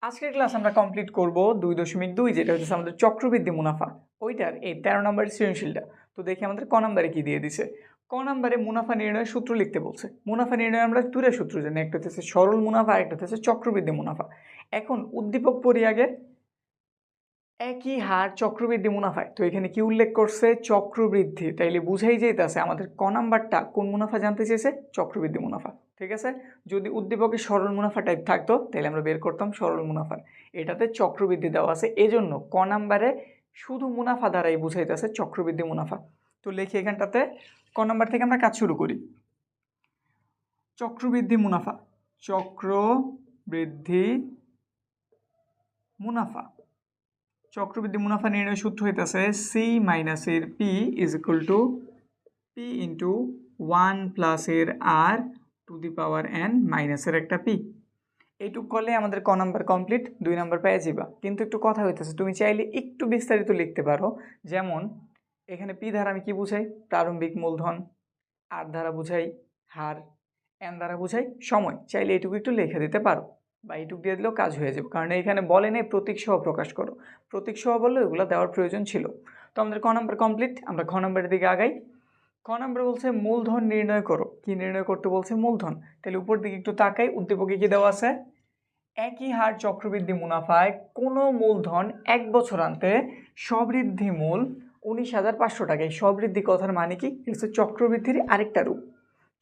আজকের ক্লাস আমরা কমপ্লিট করব 2.2 যেটা হচ্ছে আমাদের চক্রবৃদ্ধি মুনাফা ওইটার এই 13 নম্বরের সৃজনশীলটা। তো দেখি আমাদের ক নম্বরে কি দিয়ে দিছে। ক নম্বরে মুনাফা নির্ণয়ের সূত্র লিখতে বলছে। মুনাফা নির্ণয় আমরা দুটো সূত্র জানি, একটা হচ্ছে সরল মুনাফা আর একটা হচ্ছে চক্রবৃদ্ধি মুনাফা। এখন উদ্দীপক পড়ি আগে। একই হার চক্রবৃদ্ধি মুনাফায়, তো এখানে কি উল্লেখ করছে? চক্রবৃদ্ধি। তাইলে বুঝাই যেতেছে আমাদের ক নাম্বারটা কোন মুনাফা জানতে চেয়েছে? চক্রবৃদ্ধি মুনাফা। ঠিক আছে, যদি উদ্দীপকে সরল মুনাফা টাইপ থাকতো তাহলে আমরা বের করতাম সরল মুনাফা। এটাতে চক্রবৃদ্ধি দেওয়া আছে, এজন্য ক নাম্বারে শুধু মুনাফা দ্বারাই বুঝাইতেছে চক্রবৃদ্ধি মুনাফা। তো লিখি এখানটাতে ক নাম্বার থেকে আমরা কাজ শুরু করি। চক্রবৃদ্ধি মুনাফা, চক্রবৃদ্ধি মুনাফা। চক্রবৃদ্ধি মুনাফা নির্ণয় সূত্র হইতেছে সি মাইনাসের P is equal to P into 1 প্লাসের আর টু দি পাওয়ার এন মাইনাসের একটা পি। এইটুক করলে আমাদের ক নাম্বার কমপ্লিট, 2 নাম্বার পেয়ে যাবা। কিন্তু একটু কথা হইতেছে, তুমি চাইলে একটু বিস্তারিত লিখতে পারো। যেমন এখানে পি দ্বারা আমি কি বুঝাই? প্রারম্ভিক মূলধন। আর দ্বারা বুঝাই হার। এন দ্বারা বুঝাই সময়। চাইলে এইটুকু একটু লিখে দিতে পারো বা এইটুক দিয়ে দিলেও কাজ হয়ে যাবে, কারণ এখানে বলে নেই প্রতীক সহ প্রকাশ করো। প্রতীক সহ বললে ওগুলো দেওয়ার প্রয়োজন ছিল। তো আমাদের ক নাম্বার কমপ্লিট, আমরা খ নাম্বারের দিকে আগাই। খ নাম্বার বলছে মূলধন নির্ণয় করো। কি নির্ণয় করতে বলছে? মূলধন। তাহলে উপর দিকে একটু তাকাই, উদ্দীপকে কি দেওয়া আছে? একই হার চক্রবৃদ্ধি মুনাফায় কোনো মূলধন 1 বছরান্তে সবৃদ্ধি মূল 19,500 টাকা। এই সবৃদ্ধি কথার মানে কি? এটা হচ্ছে চক্রবৃদ্ধির আরেকটা রূপ।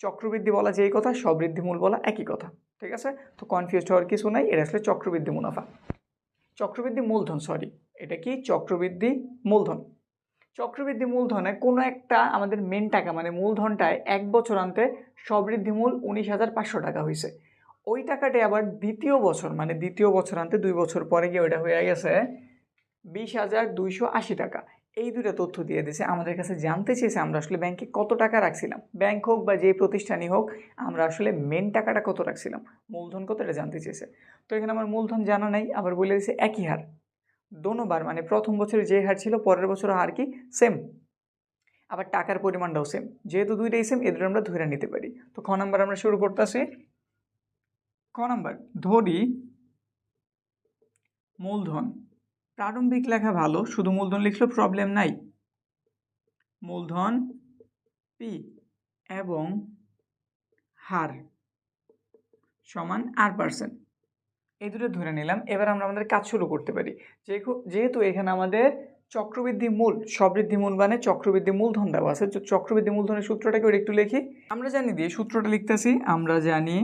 চক্রবৃদ্ধি বলা যেই কথা, সবৃদ্ধি মূল বলা একই কথা। ঠিক আছে, তো কনফিউজ হওয়ার কিছু নাই, এটা আসলে চক্রবৃদ্ধি মুনাফা, চক্রবৃদ্ধি মূলধন, সরি এটা কি? চক্রবৃদ্ধি মূলধন। চক্রবৃদ্ধি মূলধনে কোনো একটা আমাদের মেন টাকা মানে মূলধনটায় 1 বছরান্তে সবৃদ্ধি মূল 19,500 টাকা হয়েছে। ওই টাকাটাই আবার দ্বিতীয় বছর মানে দ্বিতীয় বছরান্তে 2 বছর পরে গিয়ে ওইটা হয়ে গেছে 20,280 টাকা। এই দুটো তথ্য দিয়ে দিয়েছে আমাদের কাছে, জানতে চেয়েছে আমরা আসলে ব্যাংকে কত টাকা রাখছিলাম। ব্যাংক হোক বা যে প্রতিষ্ঠানই হোক, আমরা আসলে মেন টাকাটা কত রাখছিলাম, মূলধন কত, এটা জানতে চেয়েছে। তো এখানে আমার মূলধন জানা নাই, আবার বলে দিয়েছে একই হার দোনোবার, মানে প্রথম বছরে যে হার ছিল পরের বছর হার কি সেম, আবার টাকার পরিমাণটাও সেম। যেহেতু দুইটাই সেম, এদের আমরা ধরে নিতে পারি। তো খ নাম্বার আমরা শুরু করতেছি। খ নাম্বার ধরি মূলধন, প্রারম্ভিক লেখা ভালো, শুধু মূলধন লিখলেও প্রবলেম নাই। মূলধন পি এবং হার সমান R%, এই দুটো ধরে নিলাম। এবার আমরা আমাদের কাজ শুরু করতে পারি। যেহেতু এখানে আমাদের চক্রবৃদ্ধি মূল, সবৃদ্ধি মূল মানে চক্রবৃদ্ধি মূলধন দেওয়া আছে, চক্রবৃদ্ধি মূলধনের সূত্রটাকে ওর একটু লিখি। আমরা জানি দিয়ে সূত্রটা লিখতেছি, আমরা জানি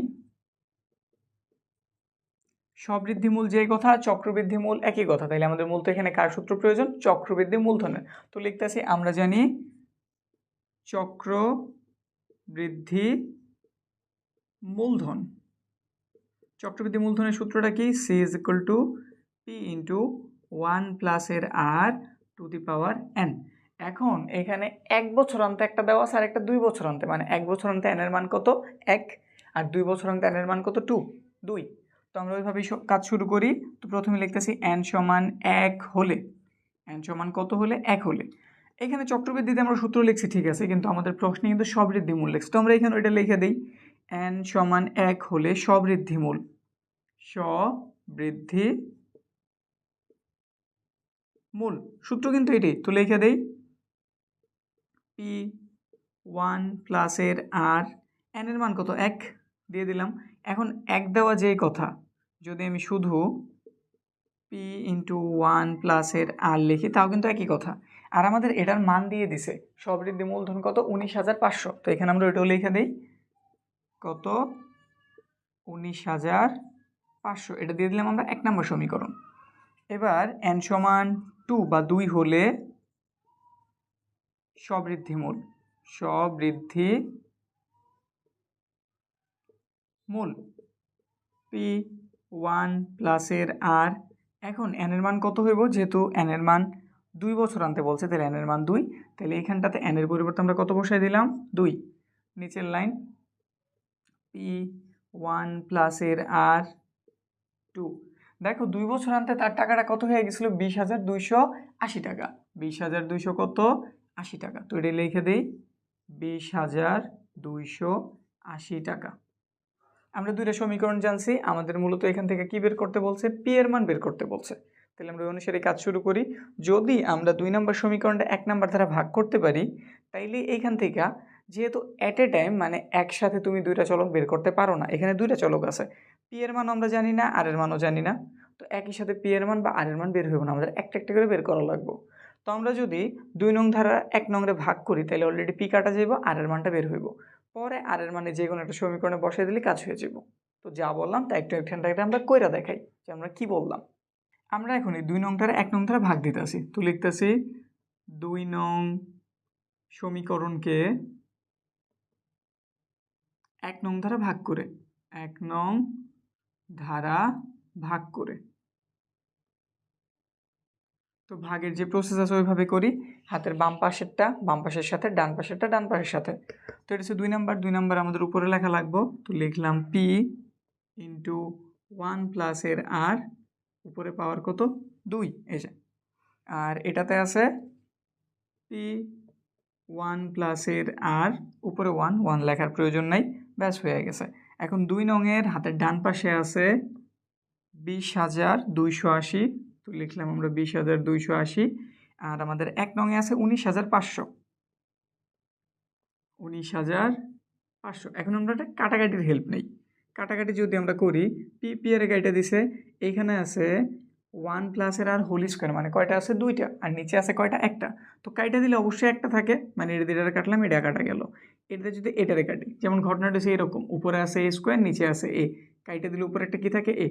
সবৃদ্ধি মূল যেই কথা, চক্রবৃদ্ধি মূল একই কথা। তাইলে আমাদের মূল তো এখানে কার সূত্র প্রয়োজন? চক্রবৃদ্ধি মূলধনের। তো লিখতেছি আমরা জানি চক্রবৃদ্ধি মূলধন। চক্রবৃদ্ধি মূলধনের সূত্রটা কি? C is equal to P into 1 প্লাসের আর টু দি পাওয়ার এন। এখন এখানে 1 বছরান্তে একটা দেওয়া আছে আর একটা 2 বছরান্তে, মানে 1 বছরান্তে এন এর মান কত? 1, আর 2 বছরান্তে এন এর মান কত? 2। তো আমরা ওইভাবেই কাজ শুরু করি। তো প্রথমে লিখতেছি এন সমান 1 হলে, এন সমান কত হলে? 1 হলে। এখানে চক্রবৃদ্ধিতে আমরা সূত্র লিখছি ঠিক আছে, কিন্তু আমাদের প্রশ্নে কিন্তু সবৃদ্ধি মূল লিখছি। তো আমরা এখানে ওইটা লিখে দিই, এন সমান 1 হলে সবৃদ্ধি মূল, সবৃদ্ধি মূল সূত্র কিন্তু এটাই। তো লিখে দেই পি 1 প্লাসের আর এন এর মান কত? 1 দিয়ে দিলাম। এখন 1 দেওয়া যেই কথা, যদি আমি শুধু পি ইন্টু 1 প্লাসের আর লিখি তাও কিন্তু একই কথা। আর আমাদের এটার মান দিয়ে দিছে সবৃদ্ধি মূলধন কত? 19,500। তো এখানে আমরা ওইটাও লিখে দিই, কত? 19,500। এটা দিয়ে দিলাম আমরা 1 নম্বর সমীকরণ। এবার এন সমান 2 বা 2 হলে সবৃদ্ধি মূল, সবৃদ্ধি মূল পি 1 প্লাসের আর। এখন এন এর মান কত হইব? যেহেতু এন এর মান 2 বছর আনতে বলছে, তাহলে এন এর মান 2। তাহলে এখানটাতে এন এর পরিবর্তে আমরা কত বসাই দিলাম? 2। নিচের লাইন পি 1 প্লাসের আর 2। দেখো 2 বছর আনতে তার টাকাটা কত হয়ে গেছিল? 20,280 টাকা। 20,200 কত? 80 টাকা। তো এটা লিখে দিই 20,280 টাকা। আমরা দুইটা সমীকরণ জানছি, আমাদের মূলত এখান থেকে কি বের করতে বলছে, পি এর মান বের করতে বলছে। তাহলে আমরা ওই অনুসারে কাজ শুরু করি। যদি আমরা 2 নম্বর সমীকরণটা 1 নম্বর দ্বারা ভাগ করতে পারি, তাইলে এইখান থেকে যেহেতু অ্যাট এ টাইম মানে একসাথে তুমি দুইটা চলক বের করতে পারো না, এখানে দুইটা চলক আছে, পি এর মান আমরা জানি না, আর এর মানও জানি না, তো একই সাথে পি এর মান বা আর এর মান বের হইব না, আমাদের একটা একটা করে বের করা লাগবে। তো আমরা যদি 2 নং ধারা 1 নং রে ভাগ করি, তাহলে অলরেডি পি কাটা যাইব, আর এর মানটা বের হইব, পরে আর এর মানে যে কোনো একটা সমীকরণে বসাই দিলে কাজ হয়ে যাব। তো যা বললাম তা একটু একখানটা আমরা কইরা দেখাই যে আমরা কি বললাম। আমরা এখন এই 2 নংটারে 1 নং ধারা ভাগ দিতেছি, তো লিখতেছি 2 নং সমীকরণকে 1 নং ধারা ভাগ করে, 1 নং ধারা ভাগ করে। তো ভাগের যে প্রসেস আছে ওইভাবে করি, হাতের বাম পাশেরটা বাম পাশের সাথে, ডান পাশেরটা ডান পাশের সাথে। তো এটা হচ্ছে 2 নাম্বার আমাদের উপরে লেখা লাগবো, তো লিখলাম পি ইন্টু 1 প্লাস এর আর, উপরে পাওয়ার কত 2, এই যে, আর এটাতে আছে পি 1 প্লাস এর আর, উপরে 1 লেখার প্রয়োজন নাই, ব্যাস হয়ে গেছে। এখন 2 নংয়ের হাতের ডান পাশে আছে 20,280, তো লিখলাম আমরা 20,280, আর আমাদের 1 নংয়ে আছে 19,500, 19,500। এখন আমরা একটা কাটাকাটির হেল্প নেই, কাটাকাটি যদি আমরা করি, পি এর গাইটা দিছে, এইখানে আছে 1 প্লাস এর আর হোল স্কোয়ার, মানে কয়টা আছে 2টা, আর নিচে আছে কয়টা একটা, তো কাইটা দিলে অবশ্যই একটা থাকে, মানে এটা দিয়ে কাটলাম, এটা কাটা গেল। এটাতে যদি এটারে কাটি, যেমন ঘটনাটা হচ্ছে এরকম, উপরে আছে এ স্কোয়ার, নিচে আছে এ, কাইটা দিলে উপরে একটা কি থাকে এ,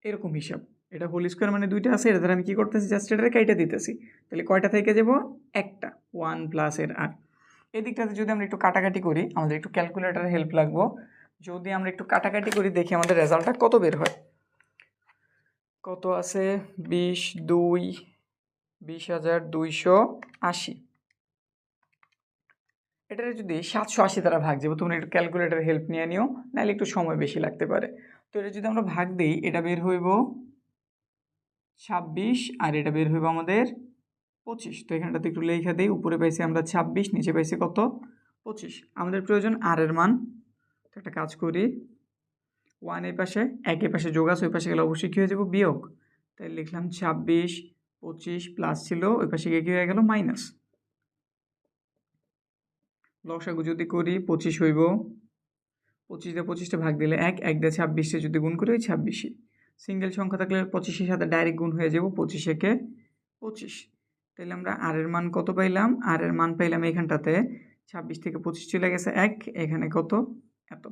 এরকম হিসাব। এটা হোল স্কোয়ার মানে 2টা আছে, এটা দ্বারা আমি কি করতেছি, জাস্ট এটারে কাইটা দিতেছি, তাহলে কয়টা থেকে যাব একটা, 1 প্লাস এর আর। এদিকটাতে যদি আমরা একটু কাটাকাটি করি, আমাদের একটু ক্যালকুলেটারের হেল্প লাগবো, যদি আমরা একটু কাটাকাটি করি দেখি আমাদের রেজাল্টটা কত বের হয়। কত আছে 20,280, এটারে যদি 780 দ্বারা ভাগ দেবো, তোমরা একটু ক্যালকুলেটারের হেল্প নিয়ে নিও, নাহলে একটু সময় বেশি লাগতে পারে। তো এটা যদি আমরা ভাগ দিই, এটা বের হইব 26, আর এটা বের হইব আমাদের 25। তো এখানটাতে একটু লেখা দিই, উপরে পাইছি আমরা 26, নিচে পাইছি কত 25। আমাদের প্রয়োজন আর এর মান, তো একটা কাজ করি, 1 এই পাশে, 1 এই পাশে যোগ আছে, ওই পাশে গেলে অবশ্যই কী হয়ে যাব বিয়োগ, তাই লিখলাম 26, 25 প্লাস ছিল, ওই পাশে গিয়ে কী হয়ে গেল মাইনাস। লসাগু যদি করি 25 হইব, 25 দিয়ে 25টা ভাগ দিলে 1, 1 দিয়ে 26টা যদি গুণ করি ওই 26ই। সিঙ্গেল সংখ্যা থাকলে 25-এর সাথে ডাইরেক্ট গুণ হয়ে যাব, 25 একে 25। তাহলে আমরা আর এর মান কত পাইলাম, আর এর মান পাইলাম এখানটাতে 26 থেকে 25 চলে গেছে 1, এখানে কত এত।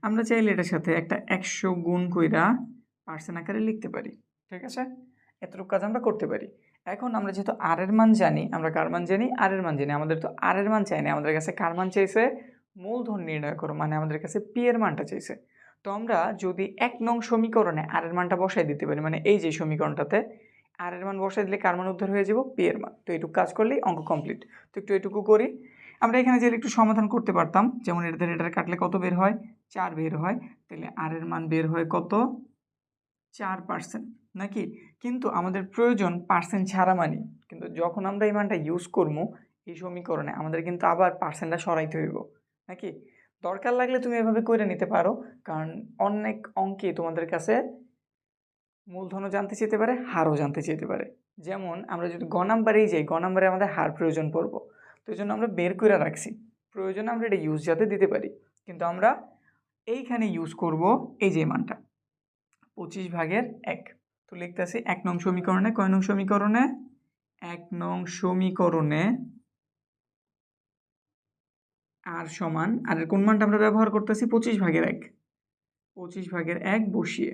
আমরা চাইলে এটার সাথে একটা 100 গুণ কইরা পার্সেন্ট আকারে লিখতে পারি, ঠিক আছে, এতটুকু কাজ আমরা করতে পারি। এখন আমরা যেহেতু আর এর মান জানি, আমরা কার মান জানি, আর এর মান জানি, আমাদের তো আর এর মান চাই না, আমাদের কাছে কার মান চাইছে, মূলধন নির্ণয় করো, মানে আমাদের কাছে পি এর মানটা চাইছে। তো আমরা যদি 1 নং সমীকরণে আর এর মানটা বসাই দিতে পারি, মানে এই যে সমীকরণটাতে আর এর মান বসাই দিলে কার মান উদ্ধার হয়ে যাব, পি এর মান। তো এইটুকু কাজ করলেই অঙ্ক কমপ্লিট। তো একটু এটুকু করি, আমরা এখানে যে একটু সমাধান করতে পারতাম, যেমন এটার কাটলে কত বের হয়, 4 বের হয়, তাহলে আর এর মান বের হয় কত 4%, নাকি? কিন্তু আমাদের প্রয়োজন পার্সেন্ট ছাড়া মানি, কিন্তু যখন আমরা এই মানটা ইউজ করবো এই সমীকরণে, আমাদের কিন্তু আবার পার্সেন্টটা সরাইতে হইব, নাকি? দরকার লাগলে তুমি এভাবে করে নিতে পারো, কারণ অনেক অঙ্কে তোমাদের কাছে মূলধনও জানতে চাইতে পারে, হারও জানতে চাইতে পারে। যেমন আমরা যদি গ নাম্বারেই যাই, গ নাম্বারে আমাদের হার প্রয়োজন পড়বো, তো এই জন্য আমরা বের করে রাখছি, প্রয়োজনে আমরা এটা ইউজ যাতে দিতে পারি, কিন্তু আমরা এইখানে ইউজ করব এই যে মানটা 25/1। তো লিখতেছি 1 নং সমীকরণে, কয় নং সমীকরণে, 1 নং সমীকরণে আর সমান, আর কোন মানটা আমরা ব্যবহার করতেছি 25/1, 25/1 বসিয়ে,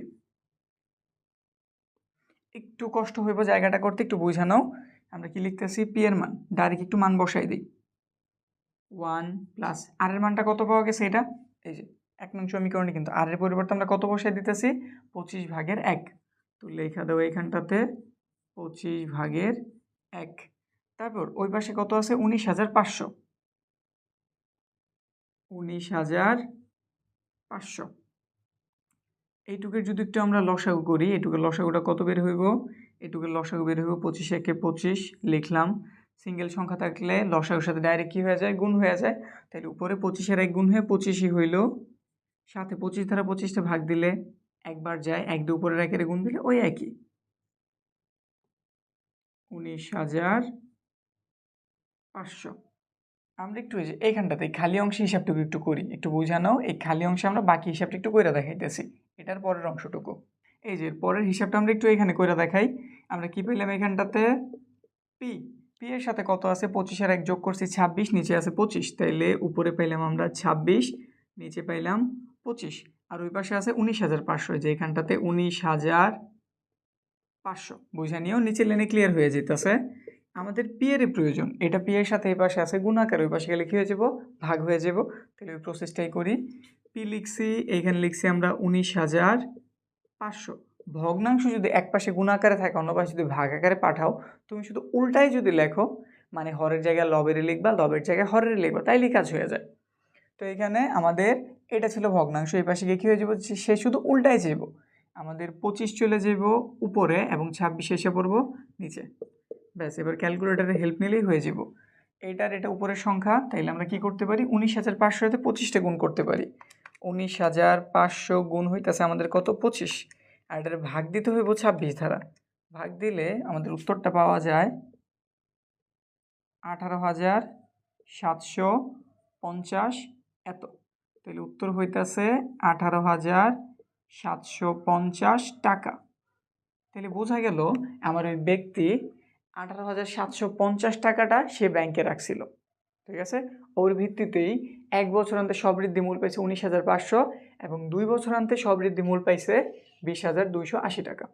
একটু কষ্ট হইব জায়গাটা করতে, একটু বোঝানো। আমরা কি লিখতেছি, পি এর মান ডাইরেক্ট একটু মান বসাই দিই, 1 প্লাস আর এর মানটা কত পাওয়া গেছে, এটা এই যে 1 নং সমীকরণে, কিন্তু আর এর পরিবর্তে আমরা কত বসাই দিতেছি 25/1। তো লেখা দেবো এখানটাতে 25/1। তারপর ওই পাশে কত আছে 19,500, 19,500। এইটুকের যদি একটু আমরা লসাগু করি, এটুকের লসাগুটা কত বের হইব, এটুকের লসাগু বের হইব 25 × 25, লিখলাম। সিঙ্গেল সংখ্যা থাকলে লসাগুর সাথে ডাইরেক্ট কী হয়ে যায়, গুণ হয়ে যায়, তাহলে উপরে 25-এর 1 গুণ হয়ে 25ই হইল সাথে 25 দ্বারা 25টা ভাগ দিলে একবার যায়, 1 দিয়ে উপরে রেখে গুণ দিলে ওই একই 19,500। আমরা একটু এই যে এইখানটাতে খালি অংশে হিসাবটুকু একটু করি, একটু বোঝানো। এই খালি অংশে আমরা বাকি হিসাবটা একটু কইরা দেখাইতেছি, এটার পরের অংশটুকু। এই যে পরের হিসাবটা আমরা একটু এখানে কইরা দেখাই। আমরা কি পেলাম এখানটাতে? পি এর সাথে কত আছে? 25 আর 1 যোগ করছি 26, নিচে আছে 25, তাইলে উপরে পাইলাম আমরা 26, নিচে পাইলাম 25, আর ওই পাশে আছে 19,500, যে এখানটাতে 19,500 বুঝা নিয়েও নিচে লেনে ক্লিয়ার হয়ে যেতেছে। আমাদের পি এর প্রয়োজন, এটা পি এর সাথে এই পাশে আছে গুণাকার, ওই পাশে গেলে কি হয়ে যাব? ভাগ হয়ে যাব। তাহলে ওই প্রসেসটাই করি। পি লিখছি, এইখানে লিখছি আমরা 19,500। ভগ্নাংশ যদি এক পাশে গুণাকারে থাকে, অন্য পাশে যদি ভাগ আকারে পাঠাও, তুমি শুধু উল্টাই যদি লেখো, মানে হরের জায়গায় লবেরই লিখবা, লবের জায়গায় হরের লিখবা, তাইলে কাজ হয়ে যায়। তো এখানে আমাদের এটা ছিল ভগ্নাংশ, এই পাশে গিয়ে কী হয়ে যাব? সে শুধু উল্টাই যাব। আমাদের 25 চলে যাব উপরে এবং 26 এসে পড়বো নিচে। ব্যাস, এবার ক্যালকুলেটারের হেল্প নিলেই হয়ে যাব। এইটার এটা উপরের সংখ্যা, তাইলে আমরা কি করতে পারি? 19,500 সাথে 25টা গুণ করতে পারি। 19,500 গুণ হইতেছে আমাদের কত? 25, আর এটার ভাগ দিতে হইব 26 দ্বারা। ভাগ দিলে আমাদের উত্তরটা পাওয়া যায় 18,750 এত। তাহলে উত্তর হইতেছে 18,750 টাকা। তাহলে বোঝা গেল আমার ওই ব্যক্তি 18,750 টাকাটা সে ব্যাংকে রাখছিল। ঠিক আছে, ওর ভিত্তিতেই 1 বছরান্তে সবৃদ্ধি মূল পাইছে 19,500 এবং 2 বছরান্তে সবৃদ্ধি মূল পাইছে 20,280 টাকা।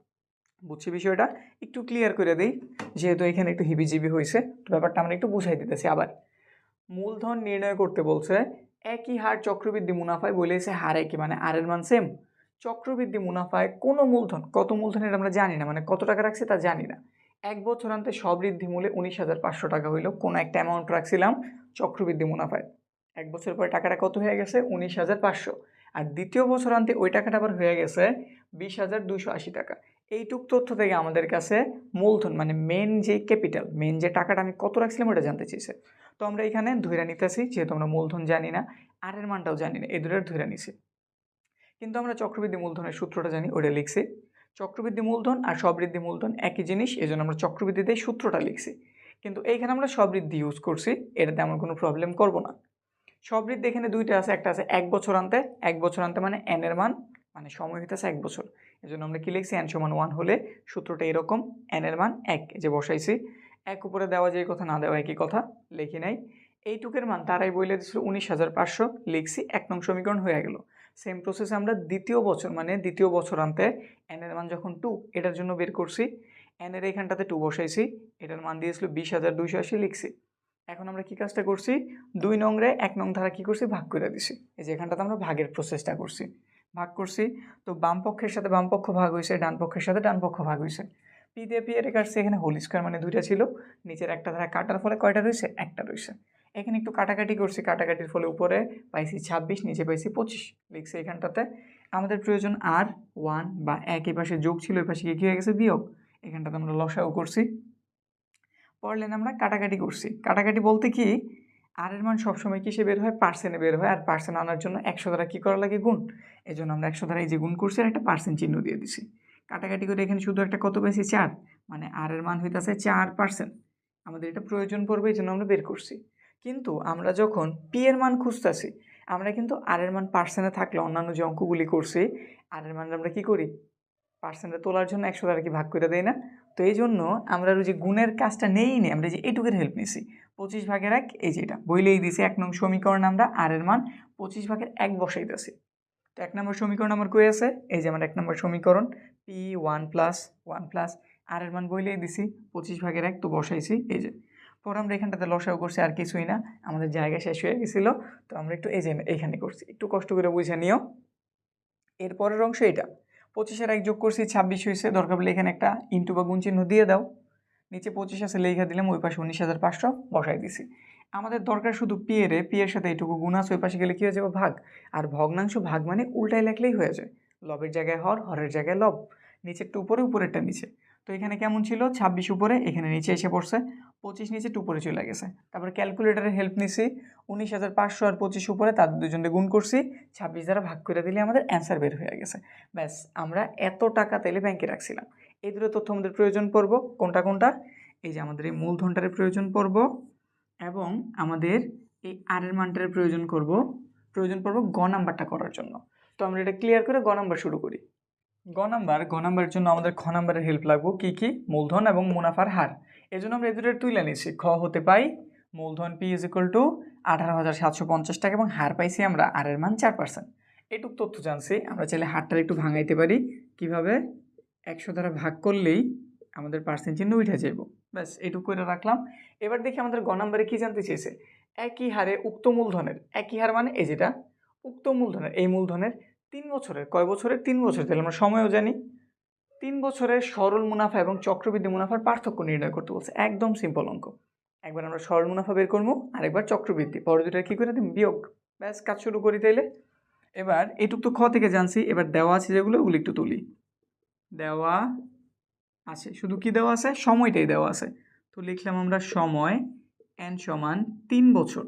বুঝছি বিষয়টা? একটু ক্লিয়ার করে দিই, যেহেতু এখানে একটু হিবিজিবি হয়েছে, তো ব্যাপারটা আমরা একটু বুঝাই দিতেছি। আবার মূলধন নির্ণয় করতে বলছে, একই হার চক্রবৃদ্ধি মুনাফায় বলেছে হার একই, মানে আর এর মান সেম। চক্রবৃদ্ধি মুনাফায় কোনো মূলধন, কত মূলধন এটা আমরা জানি না, মানে কত টাকা রাখছে তা জানি না। 1 বছরান্তে সবৃদ্ধি মূলে 19,500 টাকা হইলো, কোনো একটা অ্যামাউন্ট রাখছিলাম চক্রবৃদ্ধি মুনাফায়। 1 বছর পরে টাকাটা কত হয়ে গেছে? 19,500। আর দ্বিতীয় বছরান্তে ওই টাকাটা আবার হয়ে গেছে 20,280 টাকা। এইটুক তথ্য থেকে আমাদের কাছে মূলধন, মানে মেন যে ক্যাপিটাল, মেন যে টাকাটা আমি কত রাখছিলাম ওটা জানতে চেয়েছে। তো আমরা এখানে ধইরা নিতেছি, যেহেতু আমরা মূলধন জানি না, আর এর মানটাও জানি না, এই দুটোর ধইরা নিছি। কিন্তু আমরা চক্রবৃদ্ধি মূলধনের সূত্রটা জানি, ওটা লিখছি। চক্রবৃদ্ধি মূলধন আর সবৃদ্ধি মূলধন একই জিনিস, এই জন্য আমরা চক্রবৃদ্ধিতে সূত্রটা লিখছি। কিন্তু এইখানে আমরা সবৃদ্ধি ইউজ করছি, এটাতে আমরা কোনো প্রবলেম করব না। সবৃদ্ধি এখানে দুইটা আছে, একটা আছে 1 বছরান্তে। 1 বছরান্তে মানে n এর মান, মানে সময় হইতেছে 1 বছর। এই জন্য আমরা কি লিখছি? n সমান 1 হলে সূত্রটা এরকম, n এর মান 1, যে বসাইছি। 1 উপরে দেওয়া যে কথা, না দেওয়া একই কথা, লিখি নাই। এইটুকের মান তারাই বলে দিছিল 19,500, লিখছি, 1 নং সমীকরণ হয়ে গেল। সেম প্রসেসে আমরা দ্বিতীয় বছর, মানে দ্বিতীয় বছরান্তে n এর মান যখন 2, এটার জন্য বের করছি। n এর এখানটাতে 2 বসাইছি, এটার মান দিয়েছিল 20,280, লিখছি। এখন আমরা কি কাজটা করছি? 2 নং রে 1 নং ধারা কি করছি? ভাগ করে দিছি। এই যে এখানটাতে আমরা ভাগের প্রসেসটা করছি, ভাগ করছি। তো বাম পক্ষের সাথে বাম পক্ষ ভাগ হয়েছে, ডান পক্ষের সাথে ডান পক্ষ ভাগ হয়েছে। পি দিয়ে পি এর কাটছে, এখানে হোল স্কয়ার মানে 2টা ছিল, নিচের একটা ধারা কাটার ফলে কয়টা রয়েছে? একটা রয়েছে। এখানে একটু কাটাকাটি করছি, কাটাকাটির ফলে উপরে পাইছি 26, নিচে পাইছি 25, লিখছি এখানটাতে। আমাদের প্রয়োজন আর 1 বা 1, এই পাশে যোগ ছিল, এই পাশে কি হয়ে গেছে? বিয়োগ। এখানটাতে আমরা লসাগু করছি। পড়লেন আমরা কাটাকাটি করছি। কাটাকাটি বলতে কি, আর এর মান সবসময় কিসে বের হয়? পার্সেন্টে বের হয়, আর পার্সেন্ট আনার জন্য 100 দ্বারা কী করা লাগে? গুণ। এই জন্য আমরা 100 দ্বারা এই যে গুণ করছি আর একটা পার্সেন্ট চিহ্ন দিয়ে দিছি। কাটাকাটি করে এখানে শুধু একটা কত পেয়েছি? 4, মানে আর এর মান হইতেছে 4%। আমাদের এটা প্রয়োজন পড়বে, এই জন্য আমরা বের করছি। কিন্তু আমরা যখন পি এর মান খুঁজতেছি, আমরা কিন্তু আর এর মান পার্সেন্টে থাকলে অন্যান্য যে অঙ্কগুলি করছি, আর এর মান আমরা কি করি? পার্সেন্টে তোলার জন্য 100 দ্বারা কি ভাগ করে দেয় না? তো এই জন্য আমরা ওই যে গুণের কাজটা নেই, আমরা যে এইটুকের হেল্প নিছি। 25/1, এই যে এটা বইলেই দিছি 1 নং সমীকরণ, আমরা আর এর মান 25/1 বসাইতেছি। তো 1 নম্বর সমীকরণ আমার কই আছে? এই যে আমার 1 নম্বর সমীকরণ, p1 + 1 + আর এর মান বইলেই দিছি 25/1, তো বসাইছি এই যে। পরে আমরা এখানটাতে লসাগু করছি, আর কিছুই না, আমাদের জায়গা শেষ হয়ে গেছিলো, তো আমরা একটু এই যে এইখানে করছি, একটু কষ্ট করে বুঝে নিও। এরপরের অংশ এটা, 25 আর 1 যোগ করছি 26 হয়েছে, দরকার পড়লে এখানে একটা ইন্টু বা গুণ চিহ্ন দিয়ে দাও। নিচে 25 আছে, লেখা দিলাম, ওই পাশে 19,500 বসাই দিছি। আমাদের দরকার শুধু পি এর সাথে এইটুকু গুণ আছে, ওই পাশে গেলে কী হয়ে যাবে? ভাগ। আর ভগ্নাংশ ভাগ মানে উল্টায় লেখলেই হয়ে যায়, লবের জায়গায় হর, হরের জায়গায় লব, নিচেরটা উপরে, উপরেরটা নিচে। তো এখানে কেমন ছিল 26 উপরে, এখানে নিচে এসে পড়ছে 25 নিচে 2 উপরে চলে গেছে। তারপর ক্যালকুলেটারের হেল্প নিছি, 19,500 আর 25 উপরে তাদের দুজনকে গুণ করছি, 26 দ্বারা ভাগ করে দিলে আমাদের অ্যান্সার বের হয়ে গেছে। ব্যাস, আমরা এত টাকা তাইলে ব্যাংকে রাখছিলাম। এই দুটো তথ্য আমাদের প্রয়োজন পড়ব। কোনটা কোনটা? এই যে আমাদের এই মূলধনটার প্রয়োজন পড়ব এবং আমাদের এই আর এর মানটার প্রয়োজন পড়ব গ নাম্বারটা করার জন্য। তো আমরা এটা ক্লিয়ার করে গ নাম্বার শুরু করি। গ নাম্বারের জন্য আমাদের খ নাম্বারের হেল্প লাগবে। কি মূলধন এবং মুনাফার হার। এই জন্য আমরা এই দুটোর তুলে নিচ্ছি। খ হতে পাই মূলধন পি ইজ ইকুয়াল টু 18,750 টাকা এবং হার পাইছি আমরা আর এর মান 4%। এটুক তথ্য জানছি। আমরা চাইলে হারটা একটু ভাঙাইতে পারি। কিভাবে? 100 দ্বারা ভাগ করলেই আমাদের পার্সেন্ট চিহ্ন উঠে যাইব। ব্যাস, এটুক করে রাখলাম। এবার দেখি আমাদের গ নাম্বারে কি জানতে চেয়েছে। একই হারে উক্ত মূলধনের, একই হার মানে এই যেটা উক্ত মূলধনের, এই মূলধনের 3 বছরের, কয় বছরের? 3 বছর। তাহলে আমরা সময়ও জানি। 3 বছরের সরল মুনাফা এবং চক্রবৃদ্ধি মুনাফার পার্থক্য নির্ণয় করতে বলছে। একদম সিম্পল অঙ্ক। একবার আমরা সরল মুনাফা বের করবো, আরেকবার চক্রবৃদ্ধি। পরে দুটো কী করে দিন? বিয়োগ। ব্যাস, কাজ শুরু করি তাইলে। এবার এটুক তো খ থেকে জানছি। এবার দেওয়া আছে যেগুলো, ওগুলো একটু তুলি। দেওয়া আছে, শুধু কি দেওয়া আছে? সময়টাই দেওয়া আছে। তো লিখলাম আমরা সময় n সমান 3 বছর।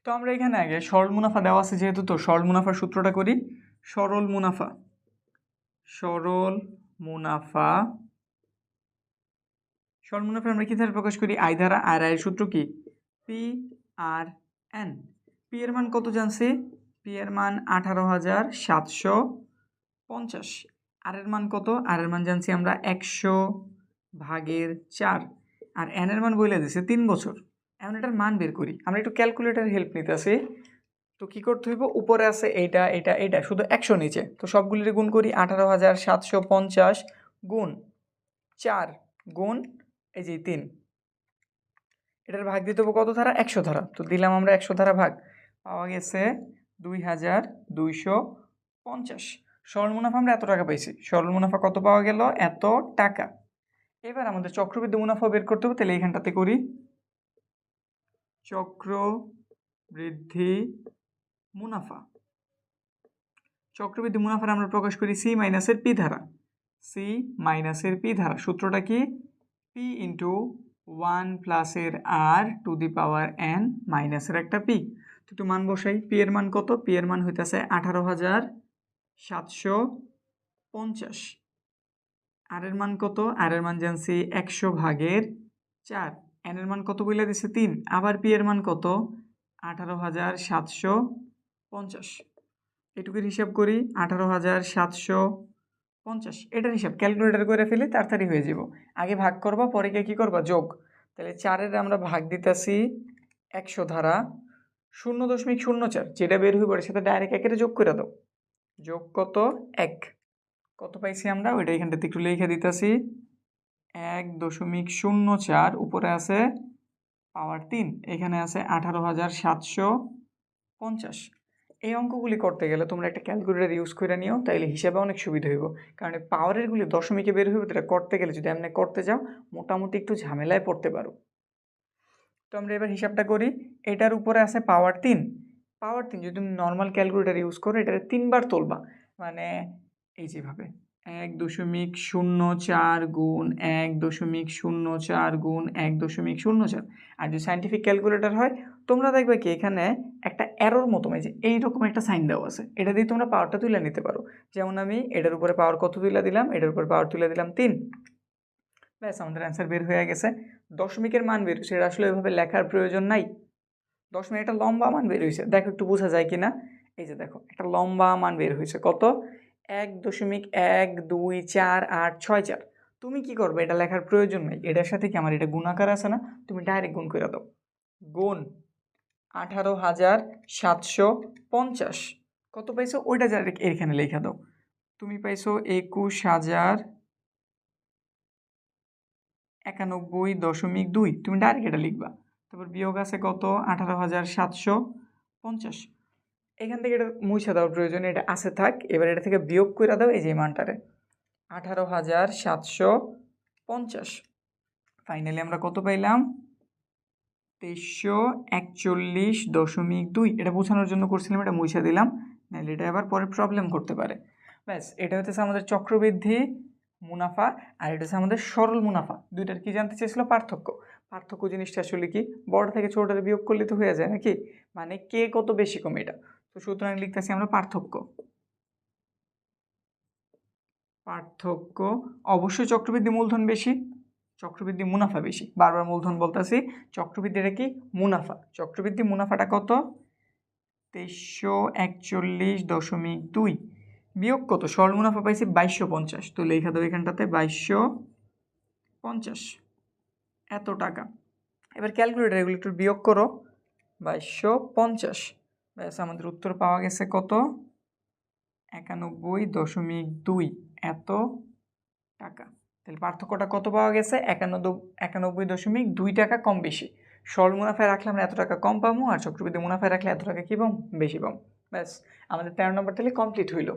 তো আমরা এখানে আগে সরল মুনাফা দেওয়া আছে যেহেতু, তো সরল মুনাফার সূত্রটা করি। সরল মুনাফা আমরা কি দ্বারা প্রকাশ করি? আই দ্বারা। আর আয়ের সূত্র কি? P R N. পি এর মান কত জানছি? পি এর মান 18,750। আর এর মান কত? আর এর মান জানছি আমরা 100/4। আর এন এর মান বলে দিছে 3 বছর। এখন এটার মান বের করি। আমরা একটু ক্যালকুলেটার হেল্প নিতেছি। তো কি করতে হইব? উপরে আছে এইটা শুধু 100 নিচে, তো সবগুলির গুণ করি। 18,750 গুণ 4 গুণ এই যে 3। এটার ভাগ দিতে হবে কত ধারা? 100 ধারা। তো দিলাম আমরা 100 ধারা ভাগ, পাওয়া গেছে 2,250। সরল মুনাফা আমরা এত টাকা পাইছি। সরল মুনাফা কত পাওয়া গেল? এত টাকা। এবার আমাদের চক্রবৃদ্ধি মুনাফা বের করতে হবে। তাহলে এইখানটাতে করি চক্রবৃদ্ধি মুনাফা। চক্রবৃদ্ধি মুনাফার আমরা প্রকাশ করি সি মাইনাসের পি ধারা। সি মাইনাসের পি ধারা সূত্রটা কি? পি ইন্টু 1 প্লাসের আর টু দি পাওয়ার এন মাইনাসের একটা পি। তো একটু মান বসাই। পি এর মান কত? পি এর মান হইতেছে 18,750। আর এর মান কত? আর এর মান জানছি 100/4। এন এর মান কত বলে দিছে? 3। আবার পি এর মান কত? 18,750। এটুকুর হিসাব করি। 18,750 এটার হিসাব ক্যালকুলেটর করে ফেলি, তাড়াতাড়ি হয়ে যাব। আগে ভাগ করবা, পরে গিয়ে কী করবা? যোগ। তাহলে 4-এর আমরা ভাগ দিতেছি 100 ধারা 0.04, যেটা বের হইব এর সাথে ডাইরেক্ট 1-এর যোগ করে দাও। যোগ কত? 1। কত পাইছি আমরা? ওইটা এখানটাতে একটু লিখে দিতেছি। 1.04 উপরে আছে পাওয়ার 3, এখানে আছে 18,750। এই অঙ্কগুলি করতে গেলে তোমরা একটা ক্যালকুলেটর ইউজ করে নিও, তাইলে হিসাবে অনেক সুবিধা হইব। কারণ পাওয়ারেরগুলি দশমিকে বের হইব, এটা করতে গেলে যদি এমনি করতে যাও মোটামুটি একটু ঝামেলায় পড়তে পারো। তো আমরা এবার হিসাবটা করি। এটার উপরে আছে পাওয়ার 3। পাওয়ার 3 যদি তুমি নর্মাল ক্যালকুলেটর ইউজ করো, এটারে 3 বার তুলবা, মানে এই যেভাবে 1.04 গুণ 1.04 গুণ 1.04। আর যদি সায়েন্টিফিক ক্যালকুলেটর হয়, তোমরা দেখবে কি এখানে একটা এরর মতো এই যে এইরকম একটা সাইন দেওয়া আছে, এটা দিয়ে তোমরা পাওয়ারটা তুলে নিতে পারো। যেমন আমি এটার উপরে পাওয়ার কত তুলে দিলাম? এটার উপরে পাওয়ার তুলে দিলাম 3। ব্যাস, আমাদের অ্যান্সার বের হয়ে গেছে। দশমিকের মান বের হয়েছে, এটা আসলে এভাবে লেখার প্রয়োজন নাই। দশমিক একটা লম্বা মান বের হয়েছে, দেখো একটু বোঝা যায় কিনা। এই যে দেখো একটা লম্বা মান বের হয়েছে, কত? 1.124864। তুমি কি করবে? এটা লেখার প্রয়োজন নেই। এটার সাথে কি আমার এটা গুণাকার আছে না? তুমি ডাইরেক্ট গুণ করে দাও। গুণ 18,750 কত পাইছো? ওইটা ডাইরেক্ট এখানে লেখা দাও। তুমি পাইছো 21,091.2, তুমি ডাইরেক্ট এটা লিখবা। তারপর বিয়োগ আছে কত? 18,750। এখান থেকে এটা মুছে দেওয়ার প্রয়োজন, এটা আছে থাক। এবার এটা থেকে বিয়োগ করে দাও এই যে মানটারে 18,750। ফাইনালি আমরা কত পাইলাম? 2341.2। এটা বোঝানোর জন্য করছিলাম, এটা মুছে দিলাম, নাহলে এটা আবার পরে প্রবলেম করতে পারে। ব্যাস, এটা হচ্ছে আমাদের চক্রবৃদ্ধি মুনাফা আর এটা হচ্ছে আমাদের সরল মুনাফা। দুইটার কি জানতে চেয়েছিল? পার্থক্য। পার্থক্য জিনিসটা আসলে কি? বড় থেকে ছোটটা বিয়োগ করলে তো হয়ে যায় নাকি? মানে কে কত বেশি কম এটা। তো সুতরাং লিখতেছি আমরা পার্থক্য। পার্থক্য অবশ্যই চক্রবৃদ্ধি মূলধন বেশি, চক্রবৃদ্ধি মুনাফা বেশি। বারবার মূলধন বলতেছি, চক্রবৃদ্ধিটা কি? মুনাফা। চক্রবৃদ্ধি মুনাফাটা কত? 2341.2 বিয়োগ কত? সরল মুনাফা পাইছি 2250, তো লেখা দাও এখানটাতে 2250 এত টাকা। এবার ক্যালকুলেটর এগুলো একটু বিয়োগ করো, 2250, ব্যাস আমাদের উত্তর পাওয়া গেছে কত? 91.2 এত টাকা। তাহলে পার্থক্যটা কত পাওয়া গেছে? 91.2 টাকা কম বেশি। সরল মুনাফায় রাখলে আমরা এত টাকা কম পাবো, আর চক্রবৃদ্ধি মুনাফায় রাখলে এত টাকা কি পাবো? বেশি পাবো। ব্যাস আমাদের 13 নম্বর তাহলে কমপ্লিট হইল।